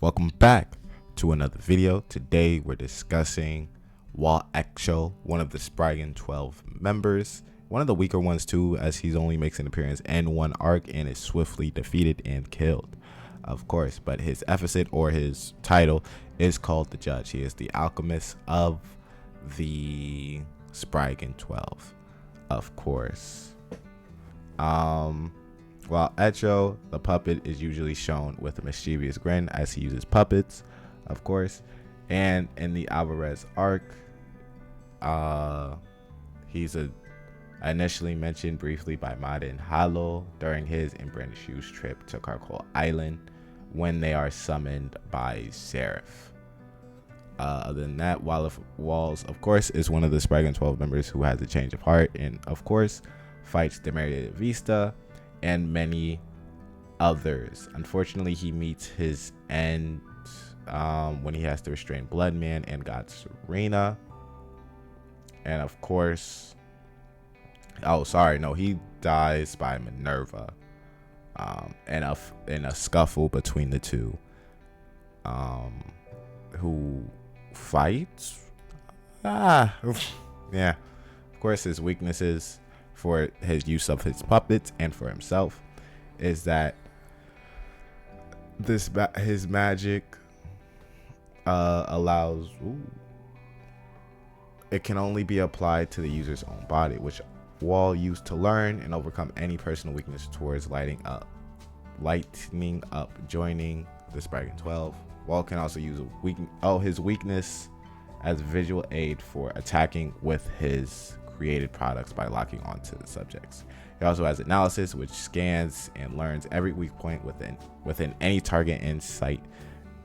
Welcome back to another video. Today we're discussing Eechto, one of the Spriggan 12 members. One of the weaker ones too, as he's only makes an appearance in one arc and is swiftly defeated and killed, of course. But his epithet, or his title, is called the Judge. He is the alchemist of the Spriggan 12, of course. While Eechto, the puppet, is usually shown with a mischievous grin as he uses puppets, of course. And in the Alvarez arc, he's initially mentioned briefly by Mada and Halo during his and Brandishu's trip to Carcoal Island when they are summoned by Seraph. Other than that, Walls, of course, is one of the Spriggan 12 members who has a change of heart and, of course, fights Demaria Vista and many others. Unfortunately, he meets his end when he has to restrain Bloodman and God Serena. And of course, he dies by Minerva in a scuffle between the two, who fights. Yeah, of course, his weaknesses for his use of his puppets and for himself is that his magic allows it can only be applied to the user's own body, which Wall used to learn and overcome any personal weakness towards lightening up joining the Spriggan 12. Wall can also use his weakness as visual aid for attacking with his created products by locking onto the subjects. He also has analysis, which scans and learns every weak point within any target in sight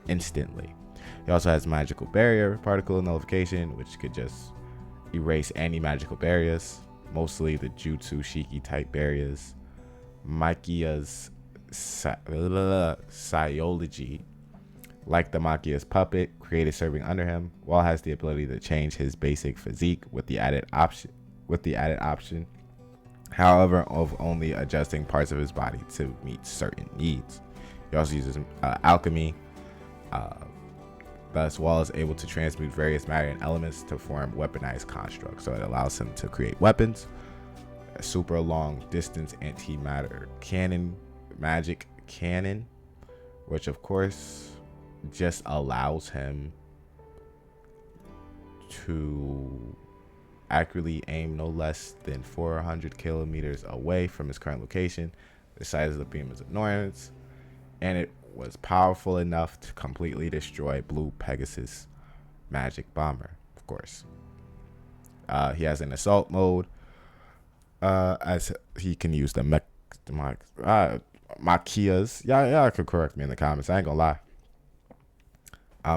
instantly. He also has magical barrier, particle nullification, which could just erase any magical barriers, mostly the Jutsu Shiki type barriers. Makia's Psyology, like the Makia's puppet created serving under him, Wall has the ability to change his basic physique with the added option, however, of only adjusting parts of his body to meet certain needs. He also uses alchemy. Thus, Wall is able to transmute various matter and elements to form weaponized constructs. So it allows him to create weapons, a super long distance antimatter cannon, magic cannon, which of course just allows him to accurately aim no less than 400 kilometers away from his current location. The size of the beam is enormous, and it was powerful enough to completely destroy Blue Pegasus magic bomber, of course. He has an assault mode, as he can use the Makias. Y'all could correct me in the comments, I ain't gonna lie.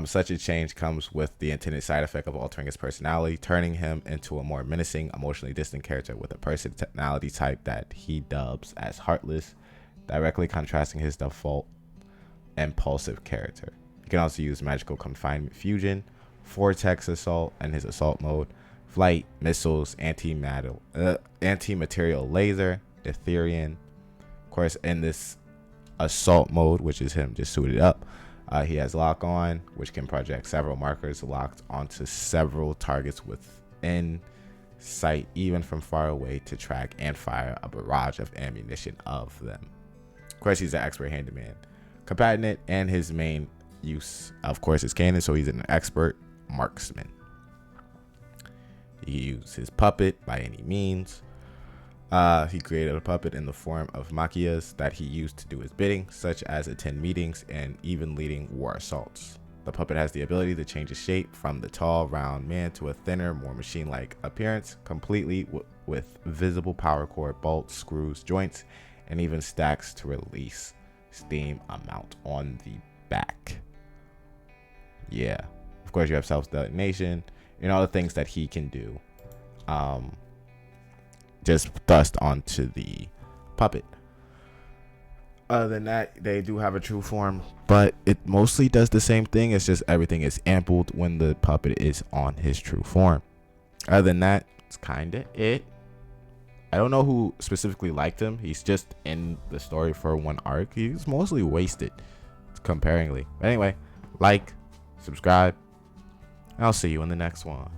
Such a change comes with the intended side effect of altering his personality, turning him into a more menacing, emotionally distant character with a personality type that he dubs as heartless, directly contrasting his default impulsive character. He can also use magical confinement fusion, vortex assault in his assault mode, flight, missiles, anti-material laser, Ethereum. Of course, in this assault mode, which is him just suited up, he has lock on, which can project several markers locked onto several targets within sight, even from far away, to track and fire a barrage of ammunition of them. Of course, he's an expert handyman combatant, and his main use, of course, is cannon, so he's an expert marksman. He uses his puppet by any means. He created a puppet in the form of Makias that he used to do his bidding, such as attend meetings and even leading war assaults. The puppet has the ability to change its shape from the tall, round man to a thinner, more machine-like appearance, completely with visible power cord, bolts, screws, joints, and even stacks to release steam amount on the back. Yeah, of course, you have self-detonation and all the things that he can do. Just thrust onto the puppet. Other than that, they do have a true form, but it mostly does the same thing. It's just everything is ampled when the puppet is on his true form. Other than that, it's kind of it. I don't know who specifically liked him. He's just in the story for one arc. He's mostly wasted comparingly. But anyway, like, subscribe, and I'll see you in the next one.